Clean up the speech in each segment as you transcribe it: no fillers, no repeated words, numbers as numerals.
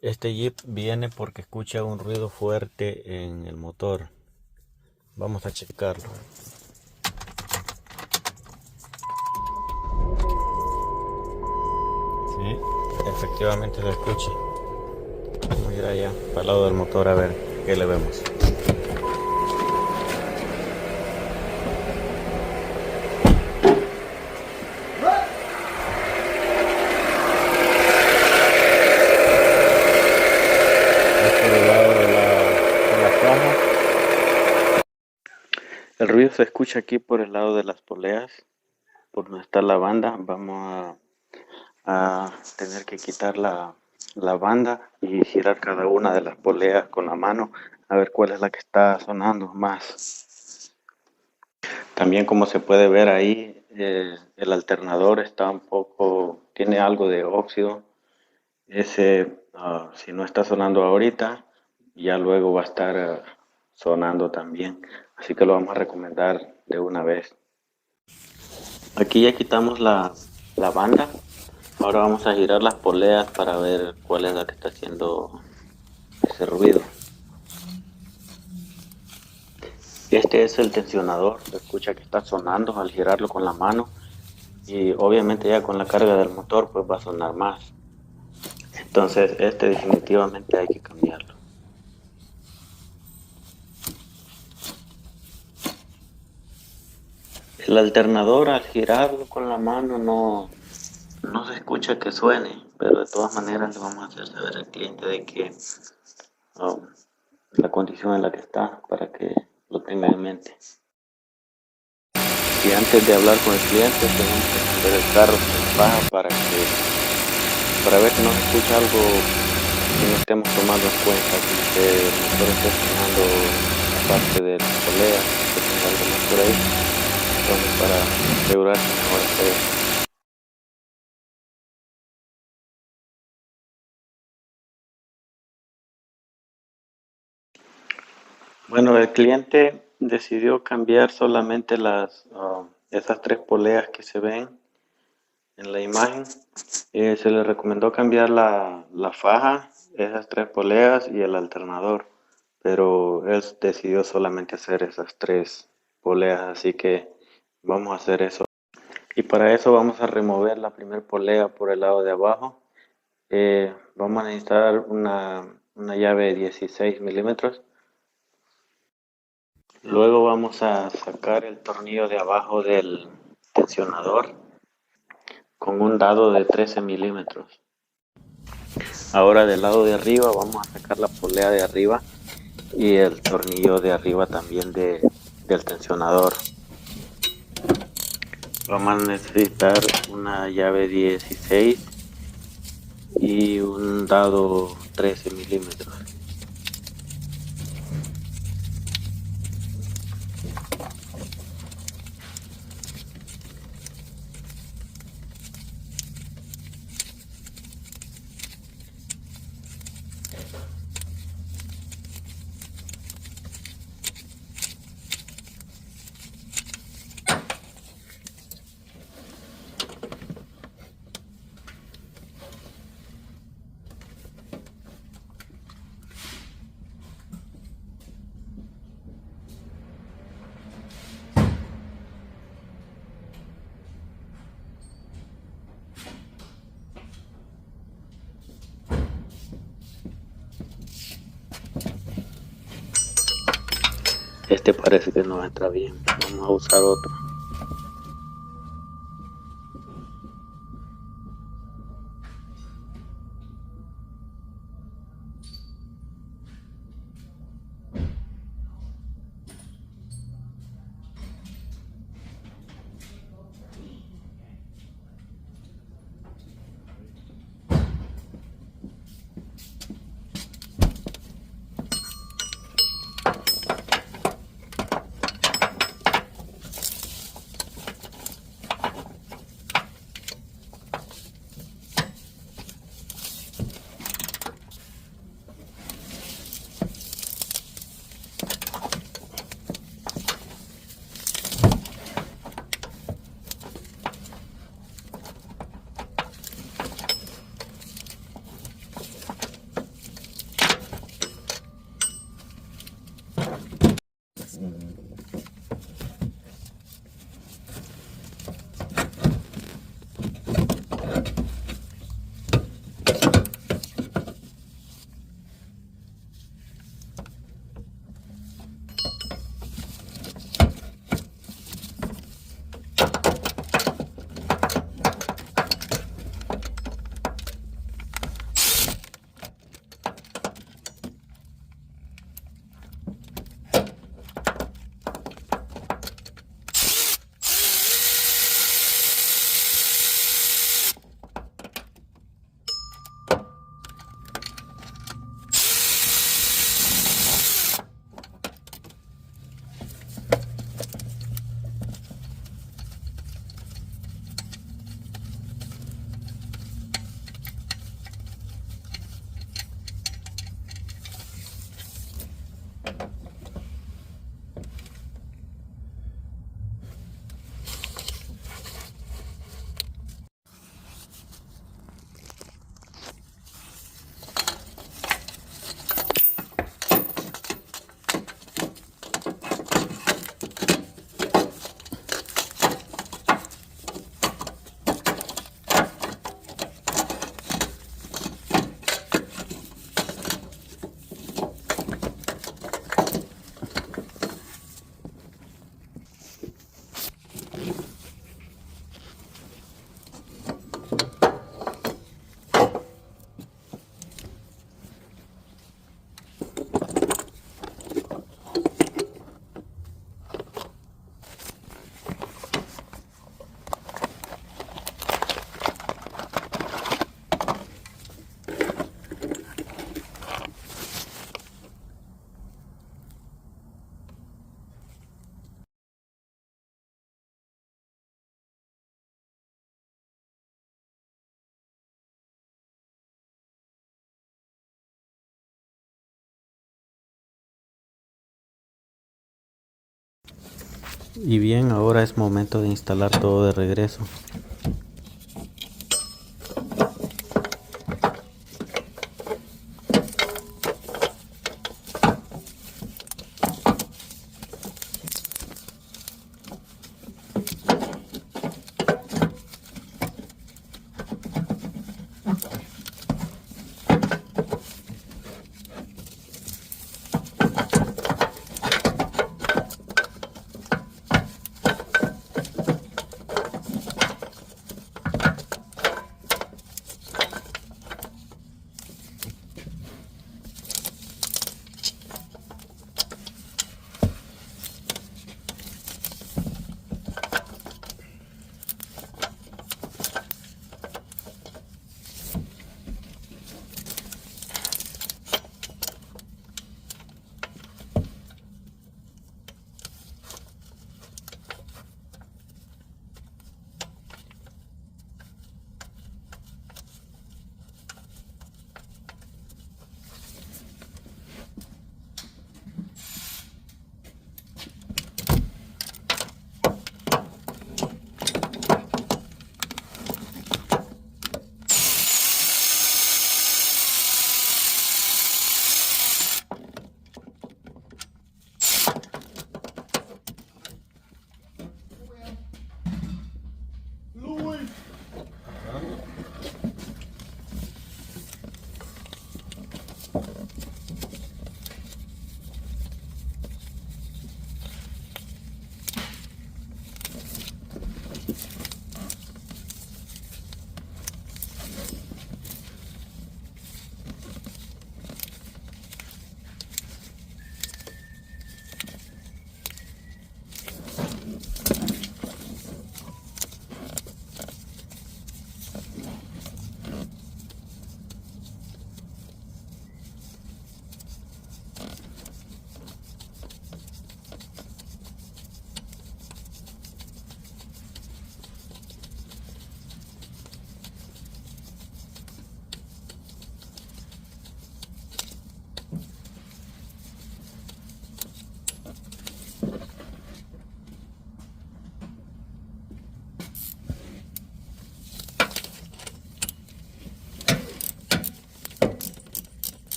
Este Jeep viene porque escucha un ruido fuerte en el motor. Vamos a checarlo. Sí, efectivamente se escucha. Vamos a ir allá, para el lado del motor, a ver qué le vemos. Es por el lado de la caja. El ruido se escucha aquí por el lado de las poleas, por donde está la banda. Vamos a tener que quitar la banda y girar cada una de las poleas con la mano a ver cuál es la que está sonando más. También, como se puede ver ahí, el alternador está tiene algo de óxido. Ese, si no está sonando ahorita, ya luego va a estar sonando también. Así que lo vamos a recomendar de una vez. Aquí ya quitamos la banda. Ahora vamos a girar las poleas para ver cuál es la que está haciendo ese ruido. Este es el tensionador. Se escucha que está sonando al girarlo con la mano. Y obviamente ya con la carga del motor pues va a sonar más. Entonces este definitivamente hay que cambiarlo. El alternador al girarlo con la mano no se escucha que suene, pero de todas maneras le vamos a hacer saber al cliente de que oh, la condición en la que está para que lo tenga en mente. Y antes de hablar con el cliente tenemos que encender el carro en baja para ver si no se escucha algo que no estemos tomando en cuenta, como que el motor esté sonando aparte de la polea, que tenga algo más por ahí. Entonces, para asegurarse mejor hacer eso. Bueno, el cliente decidió cambiar solamente esas tres poleas que se ven en la imagen. Se le recomendó cambiar la faja, esas tres poleas y el alternador, pero él decidió solamente hacer esas tres poleas, así que vamos a hacer eso. Y para eso vamos a remover la primera polea por el lado de abajo. Vamos a necesitar una llave de 16 milímetros. Luego vamos a sacar el tornillo de abajo del tensionador con un dado de 13 milímetros. Ahora del lado de arriba vamos a sacar la polea de arriba y el tornillo de arriba también del tensionador. Vamos a necesitar una llave 16 y un dado 13 milímetros. Este parece que no entra bien. Vamos a usar otro. Y bien, ahora es momento de instalar todo de regreso.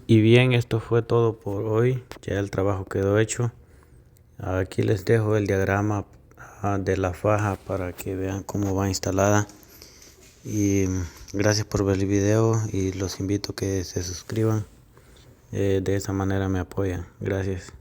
Y bien, esto fue todo por hoy. Ya el trabajo quedó hecho. Aquí les dejo el diagrama de la faja para que vean cómo va instalada. Y gracias por ver el video y los invito a que se suscriban. De esa manera me apoyan. Gracias.